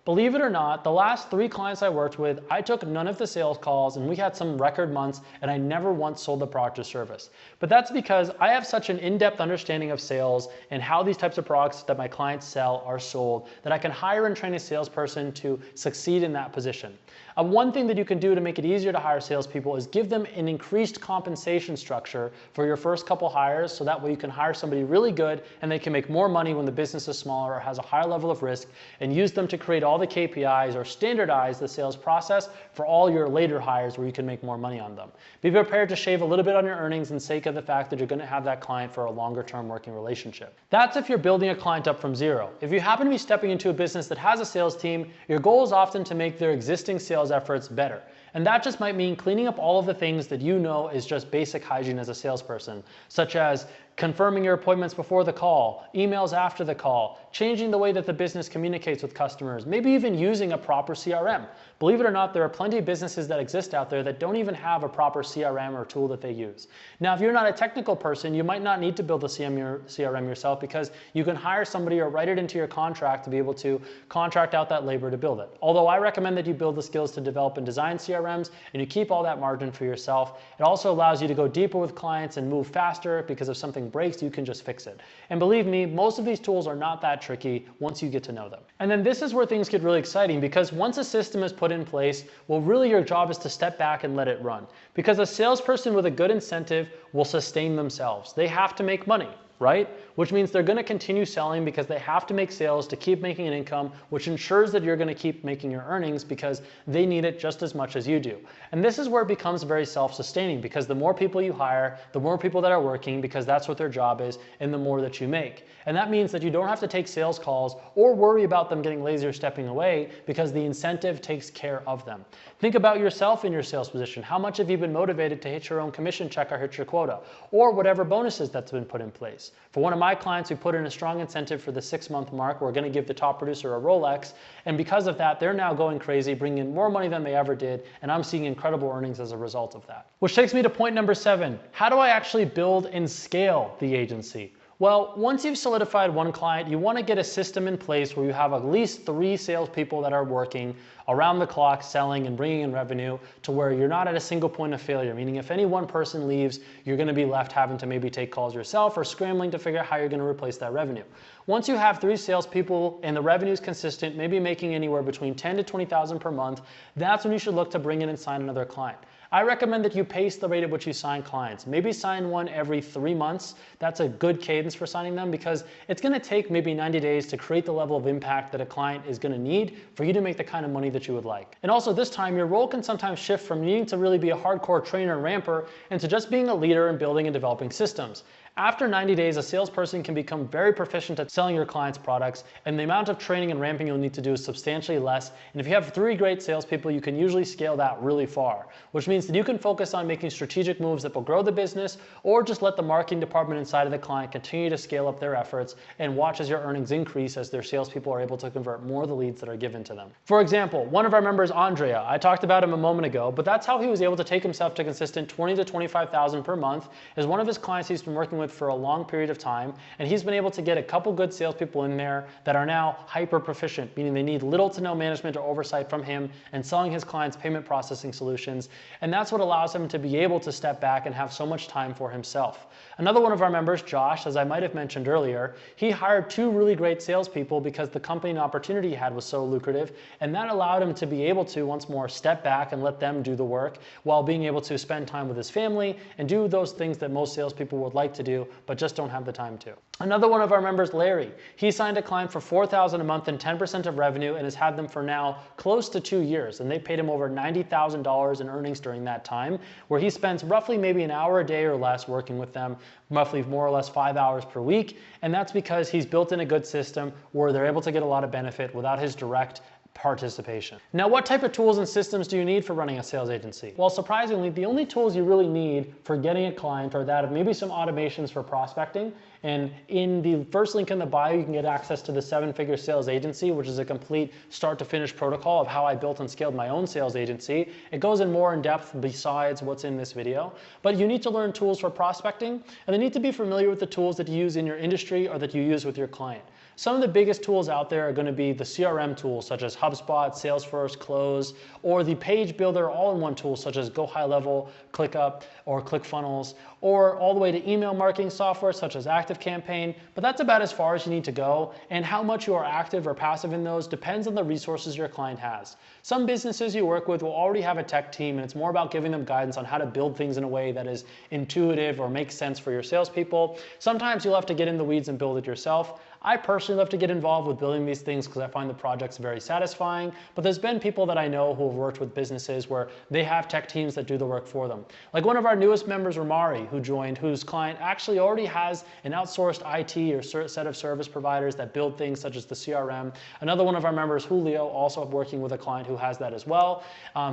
Believe it or not, the last 3 clients I worked with, I took none of the sales calls and we had some record months and I never once sold the product or service. But that's because I have such an in-depth understanding of sales and how these types of products that my clients sell are sold that I can hire and train a salesperson to succeed in that position. One thing that you can do to make it easier to hire salespeople is give them an increased compensation structure for your first couple hires, so that way you can hire somebody really good and they can make more money when the business is smaller or has a higher level of risk, and use them to create all the KPIs or standardize the sales process for all your later hires where you can make more money on them. Be prepared to shave a little bit on your earnings in sake of the fact that you're going to have that client for a longer term working relationship. That's if you're building a client up from zero. If you happen to be stepping into a business that has a sales team, your goal is often to make their existing sales efforts better. And that just might mean cleaning up all of the things that you know is just basic hygiene as a salesperson, such as confirming your appointments before the call, emails after the call, changing the way that the business communicates with customers, maybe even using a proper CRM. Believe it or not, there are plenty of businesses that exist out there that don't even have a proper CRM or tool that they use. Now, if you're not a technical person, you might not need to build a CRM yourself, because you can hire somebody or write it into your contract to be able to contract out that labor to build it. Although I recommend that you build the skills to develop and design CRMs and you keep all that margin for yourself. It also allows you to go deeper with clients and move faster, because if something breaks, you can just fix it. And believe me, most of these tools are not that tricky once you get to know them. And then this is where things get really exciting, because once a system is put in place, well, really your job is to step back and let it run. Because a salesperson with a good incentive will sustain themselves. They have to make money, right? Which means they're going to continue selling because they have to make sales to keep making an income, which ensures that you're going to keep making your earnings because they need it just as much as you do. And this is where it becomes very self-sustaining, because the more people you hire, the more people that are working, because that's what their job is, and the more that you make. And that means that you don't have to take sales calls or worry about them getting lazy or stepping away, because the incentive takes care of them. Think about yourself in your sales position. How much have you been motivated to hit your own commission check or hit your quota, or whatever bonuses that's been put in place? For one of my clients, we put in a strong incentive for the 6-month mark. We're going to give the top producer a Rolex, and because of that, they're now going crazy, bringing in more money than they ever did, and I'm seeing incredible earnings as a result of that. Which takes me to point number 7. How do I actually build and scale the agency? Well, once you've solidified one client, you want to get a system in place where you have at least 3 salespeople that are working around the clock selling and bringing in revenue, to where you're not at a single point of failure. Meaning if any one person leaves, you're going to be left having to maybe take calls yourself or scrambling to figure out how you're going to replace that revenue. Once you have 3 salespeople and the revenue is consistent, maybe making anywhere between $10,000 to $20,000 per month, that's when you should look to bring in and sign another client. I recommend that you pace the rate at which you sign clients. Maybe sign one every 3 months. That's a good cadence for signing them, because it's going to take maybe 90 days to create the level of impact that a client is going to need for you to make the kind of money that you would like. And also this time, your role can sometimes shift from needing to really be a hardcore trainer and ramper into just being a leader and building and developing systems. After 90 days, a salesperson can become very proficient at selling your clients' products, and the amount of training and ramping you'll need to do is substantially less. And if you have 3 great salespeople, you can usually scale that really far, which means that you can focus on making strategic moves that will grow the business, or just let the marketing department inside of the client continue to scale up their efforts and watch as your earnings increase as their salespeople are able to convert more of the leads that are given to them. For example, one of our members, Andrea, I talked about him a moment ago, but that's how he was able to take himself to consistent $20,000 to $25,000 per month. Is one of his clients he's been working with for a long period of time, and he's been able to get a couple good salespeople in there that are now hyper proficient, meaning they need little to no management or oversight from him, and selling his clients payment processing solutions. And that's what allows him to be able to step back and have so much time for himself. Another one of our members, Josh, as I might have mentioned earlier, he hired 2 really great salespeople because the company and opportunity he had was so lucrative, and that allowed him to be able to once more step back and let them do the work, while being able to spend time with his family and do those things that most salespeople would like to do, but just don't have the time to. Another one of our members, Larry, he signed a client for $4,000 a month and 10% of revenue, and has had them for now close to 2 years, and they paid him over $90,000 in earnings during that time, where he spends roughly maybe an hour a day or less working with them, roughly more or less 5 hours per week. And that's because he's built in a good system where they're able to get a lot of benefit without his direct participation. Now, what type of tools and systems do you need for running a sales agency? Well, surprisingly, the only tools you really need for getting a client are that of maybe some automations for prospecting. And in the first link in the bio, you can get access to the 7-figure sales agency, which is a complete start to finish protocol of how I built and scaled my own sales agency. It goes in more in depth besides what's in this video, but you need to learn tools for prospecting, and they need to be familiar with the tools that you use in your industry or that you use with your client. Some of the biggest tools out there are going to be the CRM tools such as HubSpot, Salesforce, Close, or the page builder all-in-one tools such as Go High Level, ClickUp, or ClickFunnels, or all the way to email marketing software such as ActiveCampaign. But that's about as far as you need to go, and how much you are active or passive in those depends on the resources your client has. Some businesses you work with will already have a tech team, and it's more about giving them guidance on how to build things in a way that is intuitive or makes sense for your salespeople. Sometimes you'll have to get in the weeds and build it yourself. I personally love to get involved with building these things because I find the projects very satisfying, but there's been people that I know who have worked with businesses where they have tech teams that do the work for them. Like one of our newest members, Ramari, who joined, whose client actually already has an outsourced IT or set of service providers that build things such as the CRM. Another one of our members, Julio, also working with a client who has that as well.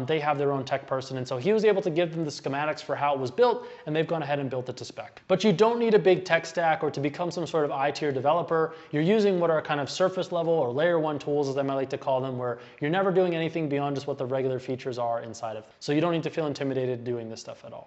They have their own tech person, and so he was able to give them the schematics for how it was built, and they've gone ahead and built it to spec. But you don't need a big tech stack or to become some sort of IT or developer. You're using what are kind of surface level or layer one tools, as I might like to call them, where you're never doing anything beyond just what the regular features are inside of them. So you don't need to feel intimidated doing this stuff at all.